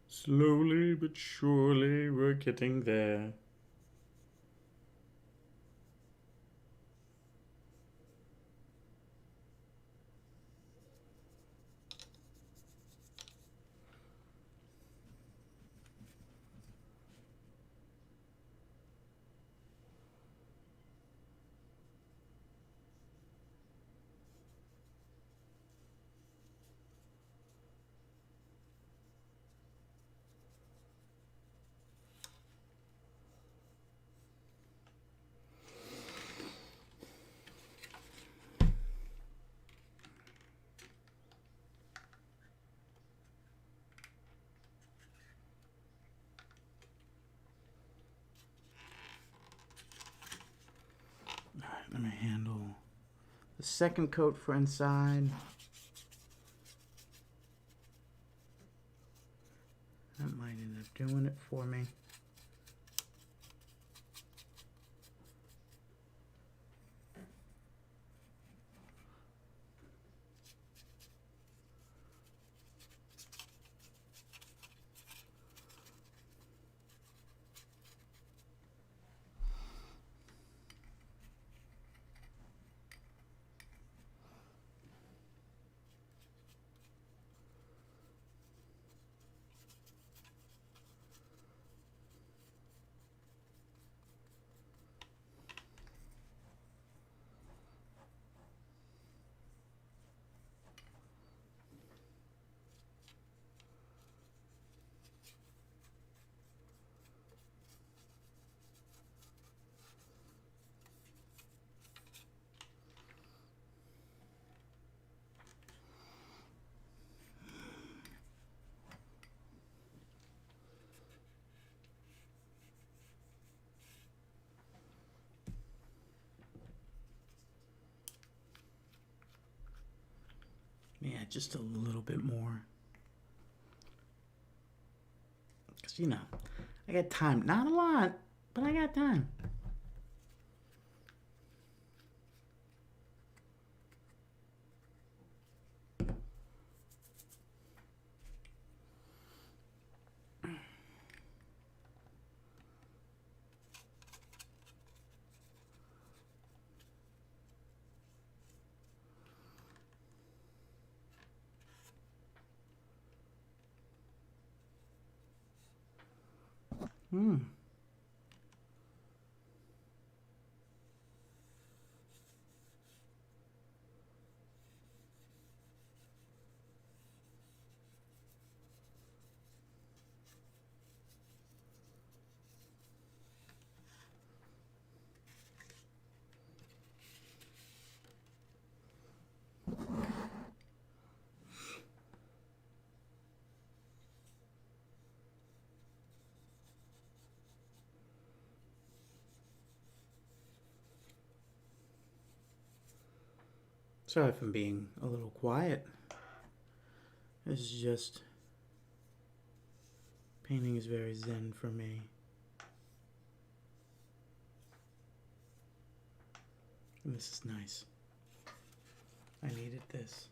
Slowly but surely we're getting there. Let me handle the second coat for inside. That might end up doing it for me. Yeah, just a little bit more. Because, you know, I got time. Not a lot, but I got time. Hmm. Sorry if I'm being a little quiet. This is just Painting is very zen for me. And this is nice. I needed this.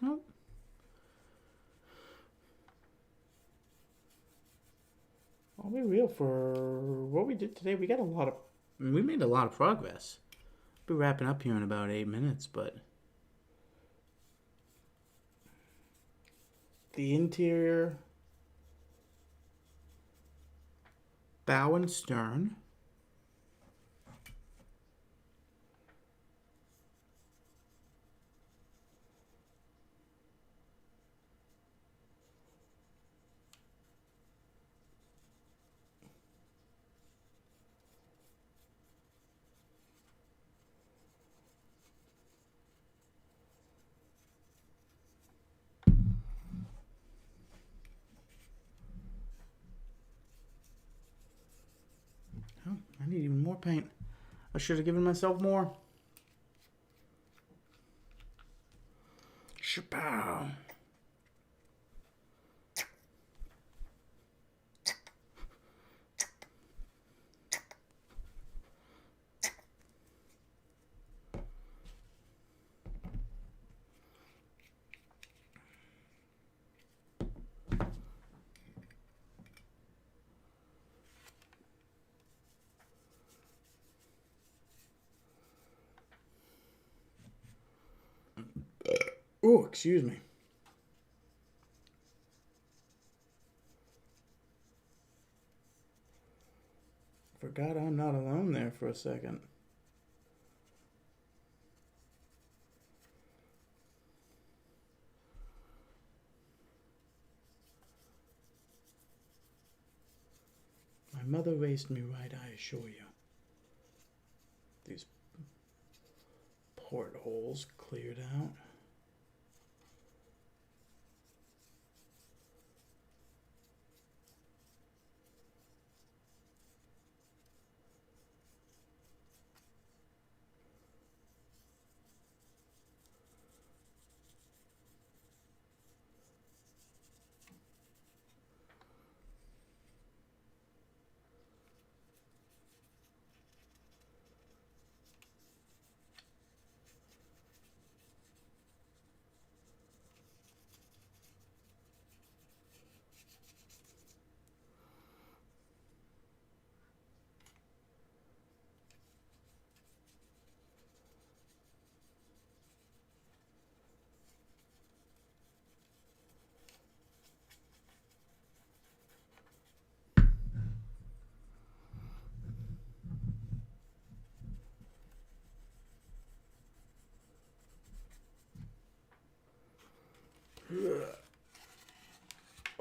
Oh. I'll be real, for what we did today, we made a lot of progress. We'll be wrapping up here in about 8 minutes, but the interior, bow and stern. Oh, I need even more paint. I should have given myself more. Shapow. Oh, excuse me. Forgot I'm not alone there for a second. My mother raised me right, I assure you. These portholes cleared out.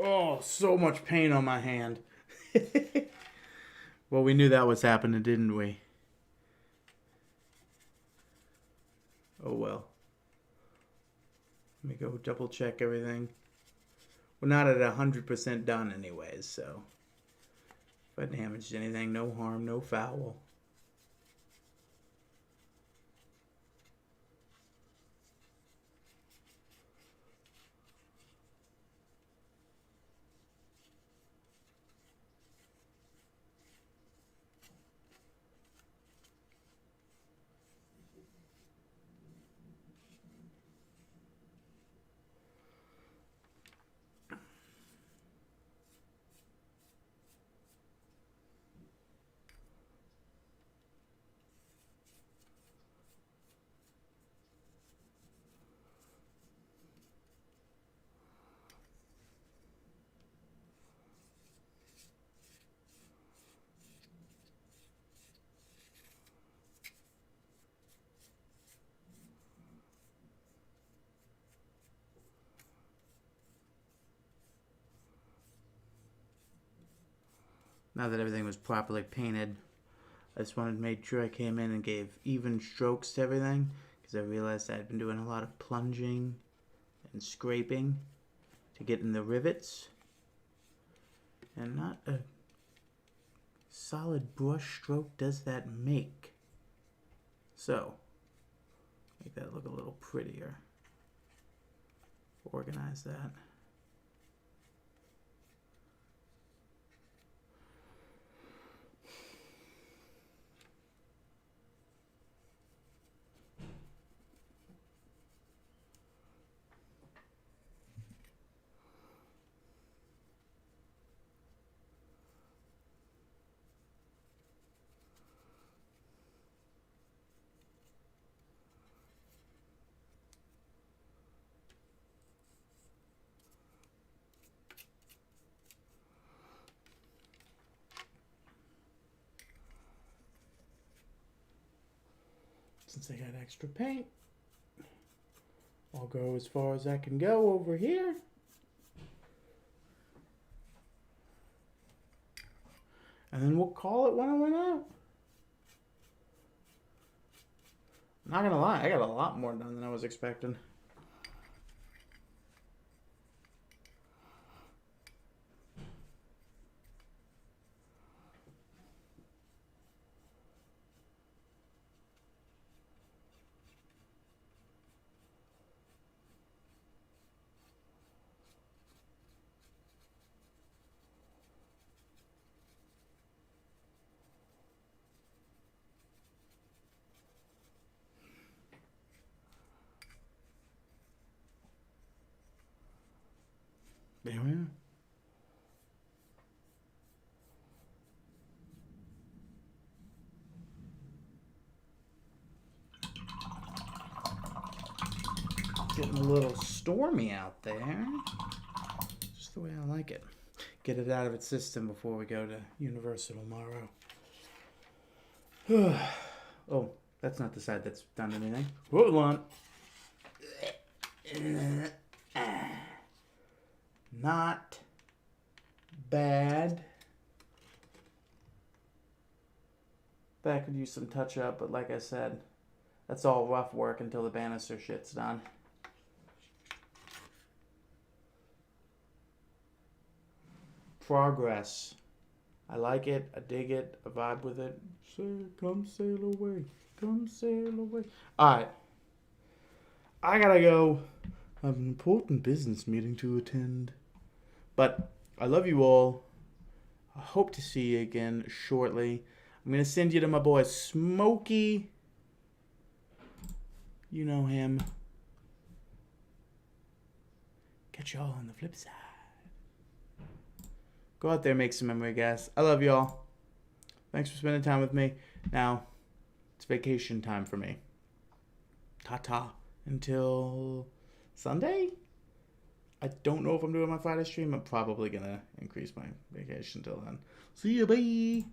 Oh, so much pain on my hand. Well, we knew that was happening, didn't we? Oh well. Let me go double check everything. We're not at 100% done anyways, so if I damaged anything, no harm, no foul. Now that everything was properly painted, I just wanted to make sure I came in and gave even strokes to everything, because I realized I had been doing a lot of plunging and scraping to get in the rivets, and not a solid brush stroke does that make. So, make that look a little prettier. Organize that. Since I got extra paint, I'll go as far as I can go over here. And then we'll call it when I went out. I'm not gonna lie, I got a lot more done than I was expecting. There we are. Getting a little stormy out there. Just the way I like it. Get it out of its system before we go to Universal tomorrow. Oh, that's not the side that's done anything. Hold on. Not bad. That could use some touch up, but like I said, that's all rough work until the banister shit's done. Progress. I like it. I dig it. I vibe with it. Come sail away. Come sail away. Alright. I gotta go. I have an important business meeting to attend. But I love you all. I hope to see you again shortly. I'm going to send you to my boy Smokey. You know him. Catch y'all on the flip side. Go out there and make some memory, guys. I love y'all. Thanks for spending time with me. Now, it's vacation time for me. Ta-ta. Until Sunday? I don't know if I'm doing my Friday stream. I'm probably going to increase my vacation till then. See you, bye.